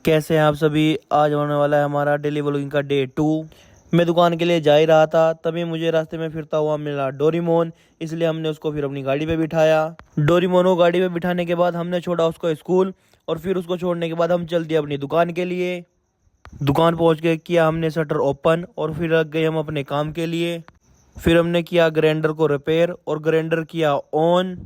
कैसे हैं आप सभी। आज होने वाला है हमारा डेली व्लॉगिंग का डे 2। मैं दुकान के लिए जा ही रहा था, तभी मुझे रास्ते में फिरता हुआ मिला डोरेमोन। इसलिए हमने उसको फिर अपनी गाड़ी पे बिठाया। डोरेमोन को गाड़ी पे बिठाने के बाद हमने छोड़ा उसको स्कूल, और फिर उसको छोड़ने के बाद हम चल दिए अपनी दुकान के लिए। दुकान पहुंच के किया हमने शटर ओपन, और फिर लग गए हम अपने काम के लिए। फिर हमने किया ग्राइंडर को रिपेयर, और ग्राइंडर किया ऑन।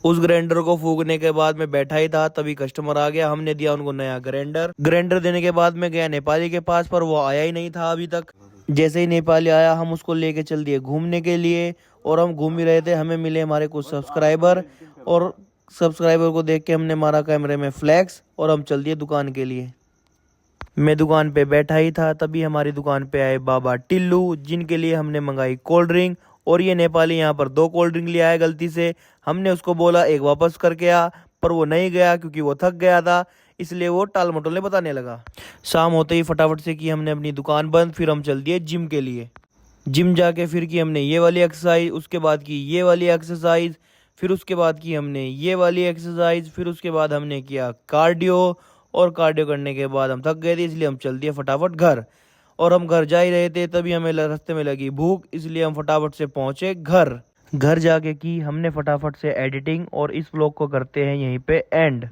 उस ग्राइंडर को फूकने के बाद मैं बैठा ही था, तभी कस्टमर आ गया। हमने दिया उनको नया ग्राइंडर देने के बाद मैं गया नेपाली के पास, पर वो आया ही नहीं था अभी तक। जैसे ही नेपाली आया, हम उसको लेके चल दिए घूमने के लिए, और हम घूम ही रहे थे, हमें मिले हमारे कुछ सब्सक्राइबर, और सब्सक्राइबर को देख के हमने मारा कैमरे में फ्लैक्स, और हम चल दिए दुकान के लिए। मैं दुकान पे बैठा ही था, तभी हमारी दुकान पे आए बाबा टिल्लू, जिनके लिए हमने मंगाई कोल्ड ड्रिंक। और ये नेपाली यहाँ पर 2 कोल्ड ड्रिंक ले आया गलती से। हमने उसको बोला एक वापस करके आ, पर वो नहीं गया क्योंकि वो थक गया था, इसलिए वो टाल मटोले बताने लगा। शाम होते ही फटाफट से की हमने अपनी दुकान बंद। फिर हम चल दिए जिम के लिए। जिम जाके फिर की हमने ये वाली एक्सरसाइज, उसके बाद की ये वाली एक्सरसाइज, फिर उसके बाद की हमने ये वाली एक्सरसाइज, फिर उसके बाद हमने किया कार्डियो। और कार्डियो करने के बाद हम थक गए थे, इसलिए हम चल दिए फटाफट घर। और हम घर जा ही रहे थे, तभी हमें रास्ते में लगी भूख, इसलिए हम फटाफट से पहुंचे घर। घर जाके की हमने फटाफट से एडिटिंग, और इस ब्लॉग को करते हैं यहीं पे एंड।